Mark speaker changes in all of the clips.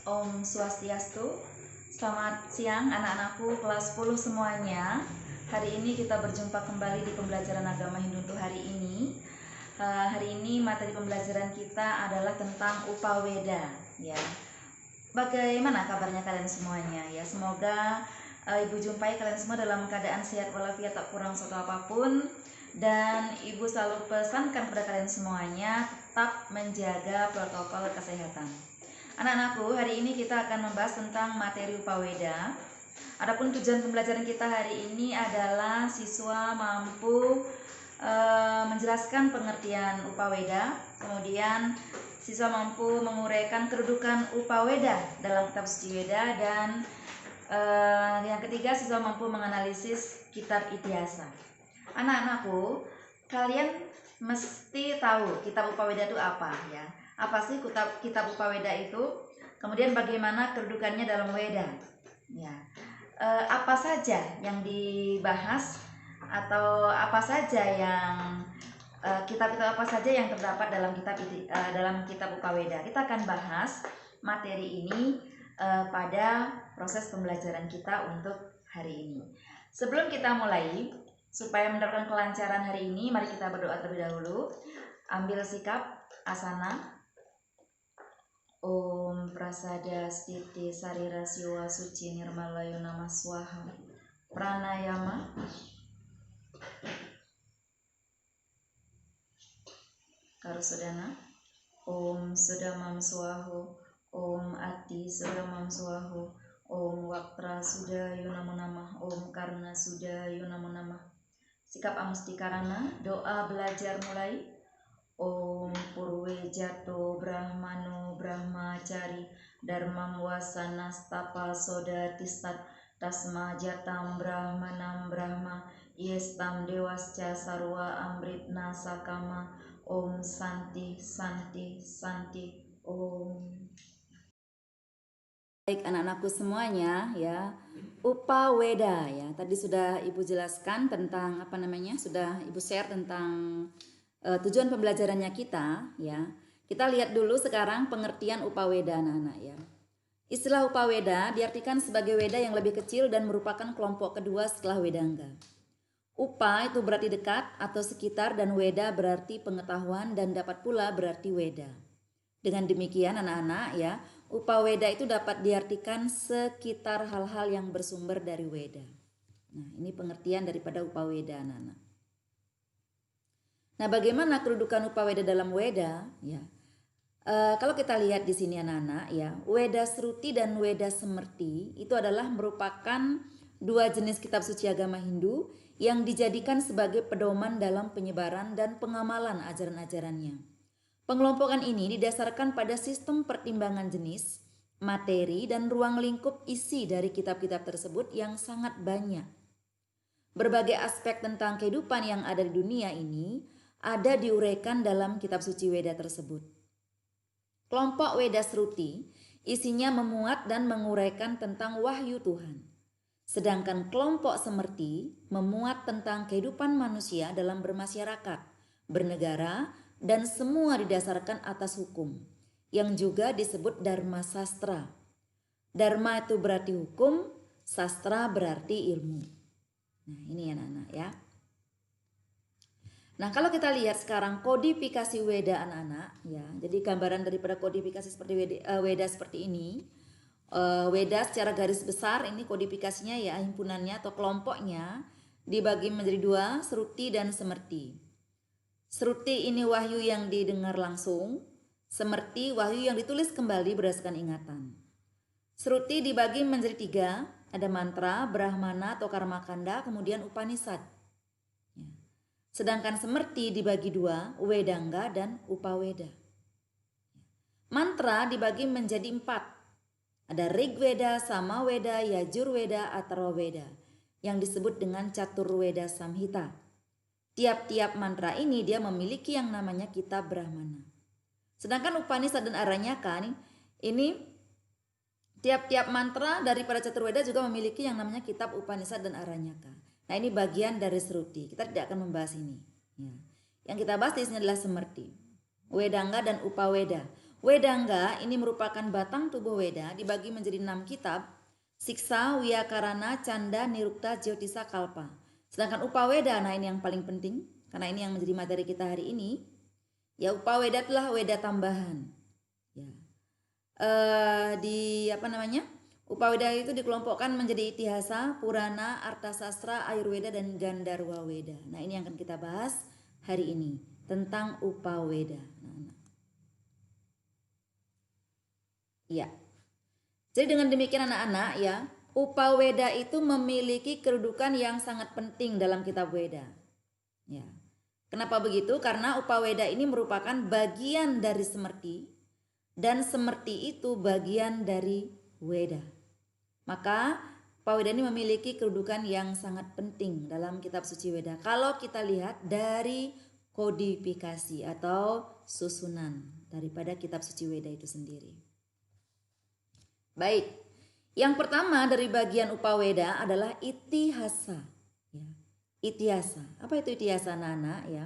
Speaker 1: Om Swastiastu. Selamat siang anak-anakku kelas 10 semuanya. Hari ini kita berjumpa kembali di pembelajaran agama Hindu untuk hari ini. Hari ini materi pembelajaran kita adalah tentang Upaweda, ya. Bagaimana kabarnya kalian semuanya, ya? Semoga Ibu jumpai kalian semua dalam keadaan sehat walafiat, tak kurang suatu apapun. Dan Ibu selalu pesankan kepada kalian semuanya tetap menjaga protokol kesehatan. Anak-anakku, hari ini kita akan membahas tentang materi Upaweda. Adapun tujuan pembelajaran kita hari ini adalah siswa mampu menjelaskan pengertian Upaweda, kemudian siswa mampu menguraikan kedudukan Upaweda dalam kitab suci Weda, dan yang ketiga siswa mampu menganalisis kitab Itiasa. Anak-anakku, kalian mesti tahu kitab Upaweda itu apa, ya. Apa sih kitab Upaweda itu? Kemudian bagaimana kedudukannya dalam Weda? Ya. Apa saja yang dibahas atau apa saja yang kitab-kitab apa saja yang terdapat dalam kitab Upaweda? Kita akan bahas materi ini pada proses pembelajaran kita untuk hari ini. Sebelum kita mulai, supaya mendapatkan kelancaran hari ini, mari kita berdoa terlebih dahulu. Ambil sikap asana. Om Prasada Stiti Sarira Siwa Suci Nirmalayo Nama Swaha. Pranayama. Karusodana. Om Sudamam Swaho. Om Ati Sudamam Swaho. Om Waktra Sudayo Namo Namah. Om Karna Sudayo Namo Namah. Sikap Amustikarana. Doa belajar mulai. Om Purwe Jato Brahmano Brahmacari Dharmam Wasana Stapa Soda Tistat Tasma Jatam Brahmanam Brahma Yestam Dewasca Sarwa Amritna Sakama. Om Santi Santi Santi Om. Baik anak-anakku semuanya, ya, Upaweda, ya, tadi sudah Ibu jelaskan tentang sudah Ibu share tentang tujuan pembelajarannya kita, ya. Kita lihat dulu sekarang pengertian Upaweda, anak-anak, ya. Istilah Upaweda diartikan sebagai Weda yang lebih kecil dan merupakan kelompok kedua setelah Wedanga. Upa itu berarti dekat atau sekitar, dan Weda berarti pengetahuan, dan dapat pula berarti Weda. Dengan demikian anak-anak, ya, Upaweda itu dapat diartikan sekitar hal-hal yang bersumber dari Weda. Nah, ini pengertian daripada Upaweda, anak-anak. Nah, bagaimana kedudukan Upaweda dalam Weda? Ya, kalau kita lihat di sini anak-anak, ya, Weda Sruti dan Weda Semerti itu adalah merupakan dua jenis kitab suci agama Hindu yang dijadikan sebagai pedoman dalam penyebaran dan pengamalan ajaran-ajarannya. Pengelompokan ini didasarkan pada sistem pertimbangan jenis, materi, dan ruang lingkup isi dari kitab-kitab tersebut yang sangat banyak. Berbagai aspek tentang kehidupan yang ada di dunia ini ada diuraikan dalam kitab suci Weda tersebut. Kelompok Weda Sruti isinya memuat dan menguraikan tentang wahyu Tuhan. Sedangkan kelompok Semerti memuat tentang kehidupan manusia dalam bermasyarakat, bernegara, dan semua didasarkan atas hukum, yang juga disebut Dharma Sastra. Dharma itu berarti hukum, sastra berarti ilmu. Nah, ini anak-anak, ya. Nah, kalau kita lihat sekarang kodifikasi Weda anak-anak, ya, jadi gambaran daripada kodifikasi seperti Weda seperti ini. Weda secara garis besar ini kodifikasinya, ya, himpunannya atau kelompoknya dibagi menjadi dua, Sruti dan Semerti. Sruti ini wahyu yang didengar langsung, Semerti wahyu yang ditulis kembali berdasarkan ingatan. Sruti dibagi menjadi tiga, ada mantra, Brahmana atau Karmakanda, kemudian Upanishad. Sedangkan Semerti dibagi dua, Wedanga dan Upaweda. Mantra dibagi menjadi empat. Ada Rigveda, Samaweda, Yajurveda, Atharvaveda yang disebut dengan Caturveda Samhita. Tiap-tiap mantra ini dia memiliki yang namanya kitab Brahmana. Sedangkan Upanishad dan Aranyaka ini tiap-tiap mantra daripada Caturveda juga memiliki yang namanya kitab Upanishad dan Aranyaka. Nah, ini bagian dari Sruti. Kita tidak akan membahas ini. Ya. Yang kita bahas di sini adalah Semerti, Wedanga dan Upaweda. Wedanga ini merupakan batang tubuh Weda dibagi menjadi 6 kitab, Siksa, Wyakarana, Canda, Nirukta, Jyotisa, Kalpa. Sedangkan Upaweda, nah ini yang paling penting karena ini yang menjadi materi kita hari ini. Ya, Upaweda adalah Weda tambahan. Ya. Upaweda itu dikelompokkan menjadi Itihasa, Purana, Arthasastra, Ayurveda, dan Gandharwa Weda. Nah ini yang akan kita bahas hari ini tentang Upaweda. Ya. Jadi dengan demikian anak-anak ya, Upaweda itu memiliki kedudukan yang sangat penting dalam kitab Weda. Ya. Kenapa begitu? Karena Upaweda ini merupakan bagian dari Semerti dan Semerti itu bagian dari Weda. Maka Upaweda ini memiliki kedudukan yang sangat penting dalam kitab suci Weda. Kalau kita lihat dari kodifikasi atau susunan daripada kitab suci Weda itu sendiri. Baik, yang pertama dari bagian Upaweda adalah Itihasa. Ya. Itihasa, apa itu Itihasa anak-anak ya?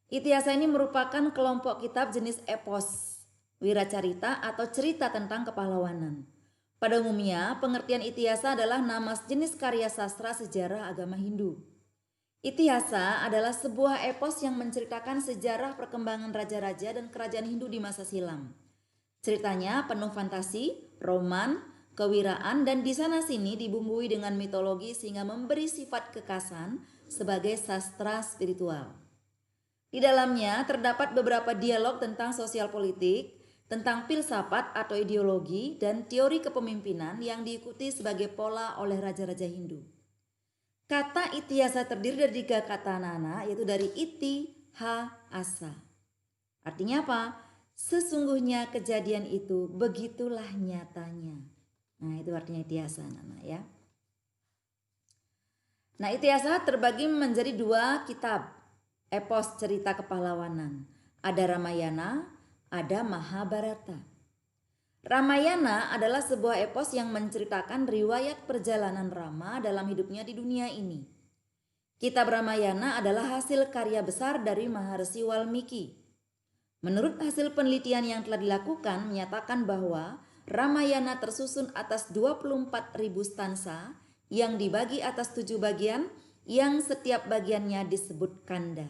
Speaker 1: Itihasa ini merupakan kelompok kitab jenis epos, wiracarita atau cerita tentang kepahlawanan. Pada umumnya, pengertian Itihasa adalah nama jenis karya sastra sejarah agama Hindu. Itihasa adalah sebuah epos yang menceritakan sejarah perkembangan raja-raja dan kerajaan Hindu di masa silam. Ceritanya penuh fantasi, roman, kewiraan, dan di sana sini dibumbui dengan mitologi sehingga memberi sifat kekasan sebagai sastra spiritual. Di dalamnya terdapat beberapa dialog tentang sosial politik, tentang filsafat atau ideologi, dan teori kepemimpinan yang diikuti sebagai pola oleh raja-raja Hindu. Kata Itihasa terdiri dari 3 kata anak-anak, yaitu dari iti, ha, asa. Artinya apa? Sesungguhnya kejadian itu begitulah nyatanya. Nah itu artinya Itihasa anak-anak ya. Nah Itihasa terbagi menjadi 2 kitab epos cerita kepahlawanan. Ada Ramayana, ada Mahabharata. Ramayana adalah sebuah epos yang menceritakan riwayat perjalanan Rama dalam hidupnya di dunia ini. Kitab Ramayana adalah hasil karya besar dari Maharsi Walmiki. Menurut hasil penelitian yang telah dilakukan menyatakan bahwa Ramayana tersusun atas 24.000 stansa yang dibagi atas 7 bagian yang setiap bagiannya disebut kanda.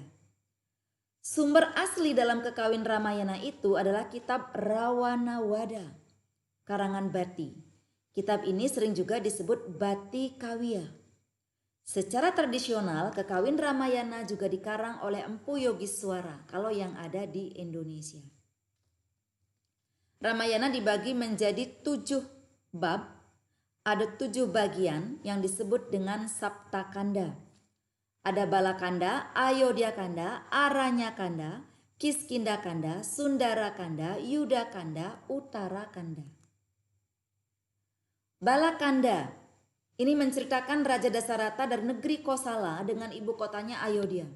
Speaker 1: Sumber asli dalam kekawin Ramayana itu adalah kitab Rawanawada, karangan Bati. Kitab ini sering juga disebut Bati Kawya. Secara tradisional, kekawin Ramayana juga dikarang oleh Empu Yogiswara kalau yang ada di Indonesia. Ramayana dibagi menjadi 7 bab, ada 7 bagian yang disebut dengan Saptakanda. Ada Balakanda, Ayodhyakanda, Aranyakanda, Kiskindakanda, Sundarakanda, Yudakanda, Uttarakanda. Balakanda ini menceritakan Raja Dasarata dari negeri Kosala dengan ibu kotanya Ayodhya.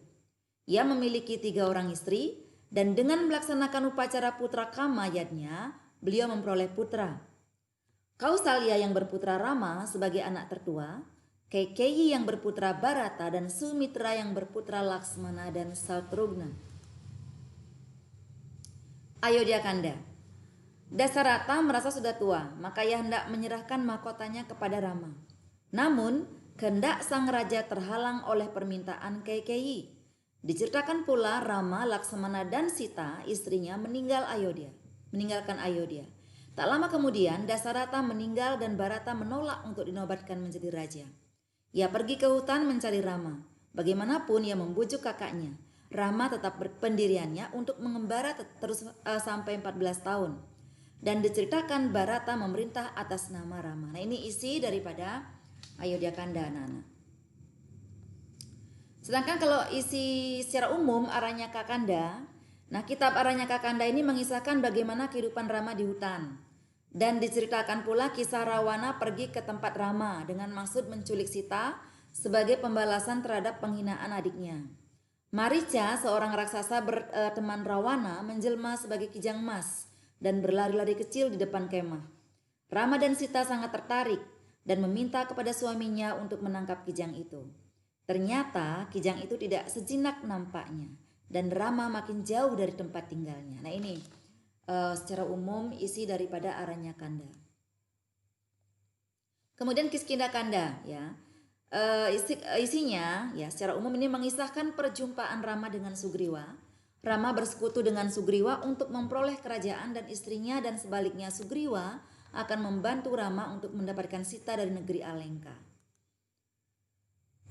Speaker 1: Ia memiliki 3 orang istri dan dengan melaksanakan upacara putra kamayadnya, beliau memperoleh putra. Kausalya yang berputra Rama sebagai anak tertua, Kaikeyi yang berputra Bharata, dan Sumitra yang berputra Laksmana dan Satrugna. Ayodhyakanda. Dasarata merasa sudah tua, maka ia hendak menyerahkan mahkotanya kepada Rama. Namun, kehendak sang raja terhalang oleh permintaan Kaikeyi. Diceritakan pula Rama, Laksmana, dan Sita, istrinya, meninggalkan Ayodhya. Tak lama kemudian, Dasarata meninggal dan Bharata menolak untuk dinobatkan menjadi raja. Ia pergi ke hutan mencari Rama. Bagaimanapun ia membujuk kakaknya. Rama tetap berpendiriannya untuk mengembara terus sampai 14 tahun. Dan diceritakan Bharata memerintah atas nama Rama. Nah ini isi daripada Ayodhyakanda anak-anak. Sedangkan kalau isi secara umum Aranyakakanda, nah kitab Aranyakakanda ini mengisahkan bagaimana kehidupan Rama di hutan. Dan diceritakan pula kisah Rawana pergi ke tempat Rama dengan maksud menculik Sita sebagai pembalasan terhadap penghinaan adiknya. Marica, seorang raksasa berteman Rawana, menjelma sebagai kijang emas dan berlari-lari kecil di depan kemah. Rama dan Sita sangat tertarik dan meminta kepada suaminya untuk menangkap kijang itu. Ternyata kijang itu tidak sejinak nampaknya dan Rama makin jauh dari tempat tinggalnya. Nah ini secara umum isi daripada Aranyakanda. Kemudian Kiskindakanda ya. Isinya ya secara umum ini mengisahkan perjumpaan Rama dengan Sugriwa. Rama bersekutu dengan Sugriwa untuk memperoleh kerajaan dan istrinya, dan sebaliknya Sugriwa akan membantu Rama untuk mendapatkan Sita dari negeri Alengka.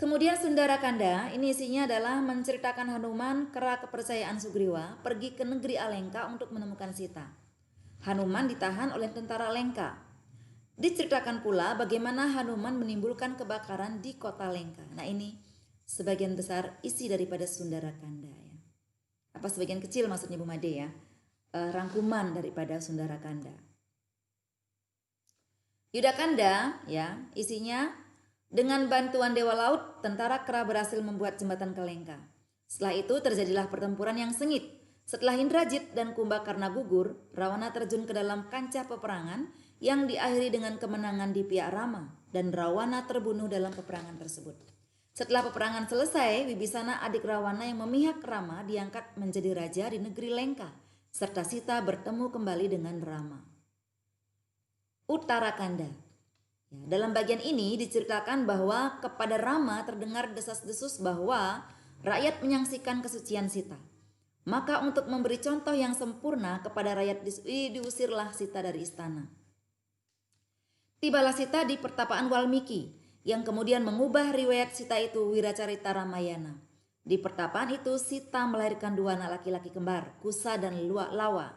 Speaker 1: Kemudian Sundarakanda ini isinya adalah menceritakan Hanuman kera kepercayaan Sugriwa pergi ke negeri Alengka untuk menemukan Sita. Hanuman ditahan oleh tentara Lengka. Diceritakan pula bagaimana Hanuman menimbulkan kebakaran di kota Lengka. Nah, ini sebagian besar isi daripada Sundarakanda ya. Apa sebagian kecil maksudnya Bu Made ya. Rangkuman daripada Sundarakanda. Yudakanda ya, isinya dengan bantuan Dewa Laut, tentara kera berhasil membuat jembatan ke Lengka. Setelah itu terjadilah pertempuran yang sengit. Setelah Indrajit dan Kumbakarna gugur, Rawana terjun ke dalam kancah peperangan yang diakhiri dengan kemenangan di pihak Rama, dan Rawana terbunuh dalam peperangan tersebut. Setelah peperangan selesai, Wibisana adik Rawana yang memihak Rama diangkat menjadi raja di negeri Lengka, serta Sita bertemu kembali dengan Rama. Uttarakanda. Ya, dalam bagian ini diceritakan bahwa kepada Rama terdengar desas-desus bahwa rakyat menyaksikan kesucian Sita. Maka untuk memberi contoh yang sempurna kepada rakyat diusirlah Sita dari istana. Tibalah Sita di pertapaan Walmiki, yang kemudian mengubah riwayat Sita itu Wiracarita Ramayana. Di pertapaan itu Sita melahirkan 2 anak laki-laki kembar, Kusa dan Lawa.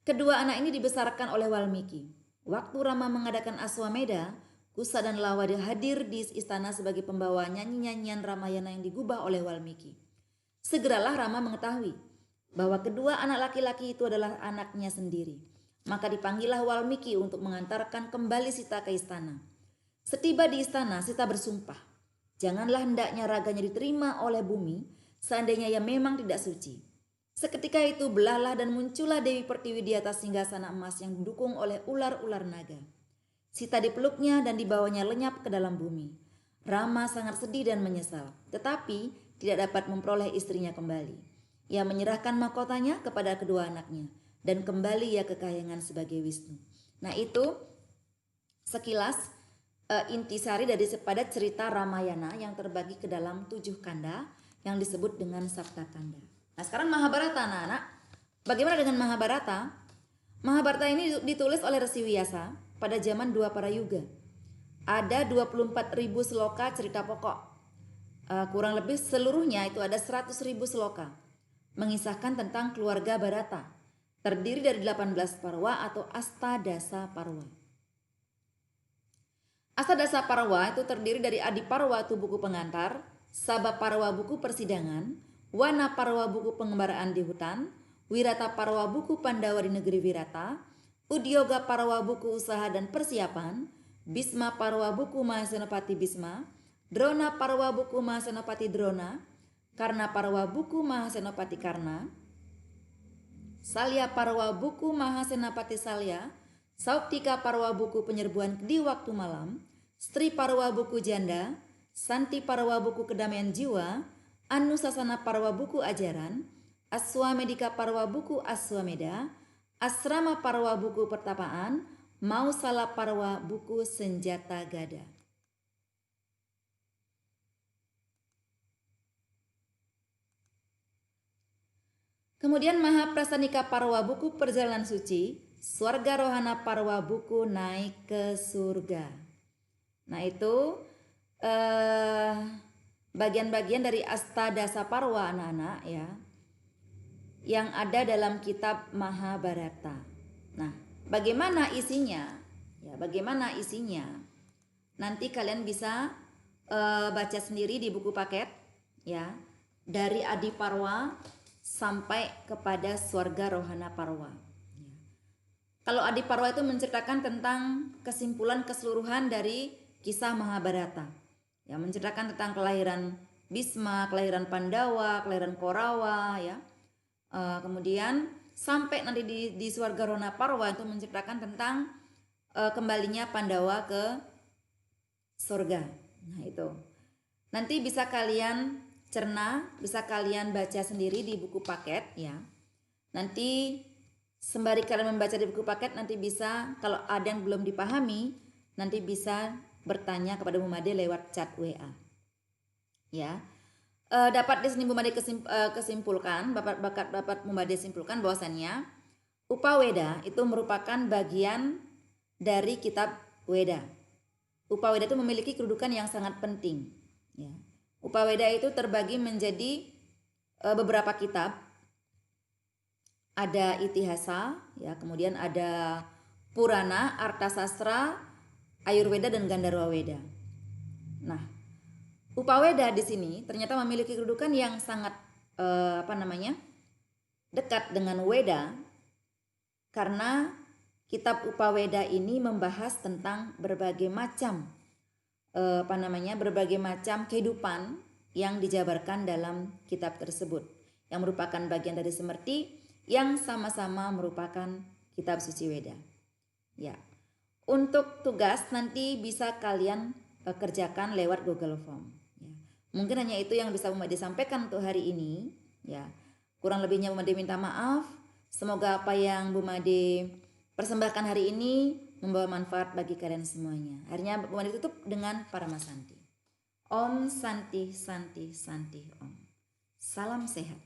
Speaker 1: Kedua anak ini dibesarkan oleh Walmiki. Waktu Rama mengadakan Aswameda, Kusa dan Lawa hadir di istana sebagai pembawa nyanyi-nyanyian Ramayana yang digubah oleh Walmiki. Segeralah Rama mengetahui bahwa kedua anak laki-laki itu adalah anaknya sendiri. Maka dipanggillah Walmiki untuk mengantarkan kembali Sita ke istana. Setiba di istana, Sita bersumpah, janganlah hendaknya raganya diterima oleh bumi, seandainya ia memang tidak suci. Seketika itu belahlah dan muncullah Dewi Pertiwi di atas singgasana emas yang didukung oleh ular-ular naga. Sita dipeluknya dan dibawanya lenyap ke dalam bumi. Rama sangat sedih dan menyesal, tetapi tidak dapat memperoleh istrinya kembali. Ia menyerahkan mahkotanya kepada kedua anaknya, dan kembali ia ke kahyangan sebagai Wisnu. Nah, itu sekilas intisari daripada cerita Ramayana yang terbagi ke dalam 7 kanda yang disebut dengan Sapta Kanda. Nah, sekarang Mahabharata, anak-anak. Bagaimana dengan Mahabharata? Mahabharata ini ditulis oleh Resi Vyasa pada zaman Dwapara Yuga. Ada 24.000 sloka cerita pokok. Kurang lebih seluruhnya itu ada 100.000 sloka. Mengisahkan tentang keluarga Bharata. Terdiri dari 18 parwa atau Astadasa Parwa. Astadasa Parwa itu terdiri dari Adi Parwa itu buku pengantar, Saba Parwa buku persidangan, Wana Parwa buku pengembaraan di hutan, Wirata Parwa buku Pandawa di negeri Wirata, Udyoga Parwa buku usaha dan persiapan, Bisma Parwa buku Mahasenopati Bisma, Drona Parwa buku Mahasenopati Drona, Karna Parwa buku Mahasenopati Karna, Salya Parwa buku Mahasenapati Salya, Sauptika Parwa buku penyerbuan di waktu malam, Stri Parwa buku janda, Santi Parwa buku kedamaian jiwa, Anusasana Parwa buku ajaran, Aswamedika Parwa buku Aswameda, Asrama Parwa buku pertapaan, Mausala Parwa buku senjata gada. Kemudian Mahaprastanika Parwa buku perjalanan suci, Swarga Rohana Parwa buku naik ke surga. Nah, itu bagian-bagian dari Astadasa Parwa, anak-anak ya, yang ada dalam kitab Mahabharata. Nah, bagaimana isinya? Ya, bagaimana isinya? Nanti kalian bisa baca sendiri di buku paket ya, dari Adi Parwa sampai kepada Swarga Rohana Parwa. Kalau Adi Parwa itu menceritakan tentang kesimpulan keseluruhan dari kisah Mahabharata. Ya, menceritakan tentang kelahiran Bisma, kelahiran Pandawa, kelahiran Korawa ya. Kemudian sampai nanti di Swarga Rohana Parwa itu menceritakan tentang kembalinya Pandawa ke surga. Nah, itu. Nanti bisa kalian cerna, bisa kalian baca sendiri di buku paket ya. Nanti Sembari kalian membaca di buku paket, nanti bisa kalau ada yang belum dipahami, nanti bisa bertanya kepada Bu Made lewat chat WA. Ya. Dapat di sini Bu Made kesimpulkan, dapat Bu Made simpulkan bahwasannya Upaweda itu merupakan bagian dari kitab Weda. Upaweda itu memiliki kedudukan yang sangat penting. Ya. Upaweda itu terbagi menjadi beberapa kitab. Ada Itihasa, ya, kemudian ada Purana, Artasastra, Ayurveda dan Gandharwa Weda. Nah, Upaweda di sini ternyata memiliki kedudukan yang sangat dekat dengan Weda, karena kitab Upaweda ini membahas tentang berbagai macam berbagai macam kehidupan yang dijabarkan dalam kitab tersebut, yang merupakan bagian dari Semerti yang sama-sama merupakan kitab suci Weda. Ya. Untuk tugas nanti bisa kalian kerjakan lewat Google Form. Ya. Mungkin hanya itu yang bisa Bu Made sampaikan untuk hari ini. Ya. Kurang lebihnya Bu Made minta maaf. Semoga apa yang Bu Made persembahkan hari ini membawa manfaat bagi kalian semuanya. Akhirnya Bu Made tutup dengan Paramasanti. Om Santi Santi Santi Om. Salam sehat.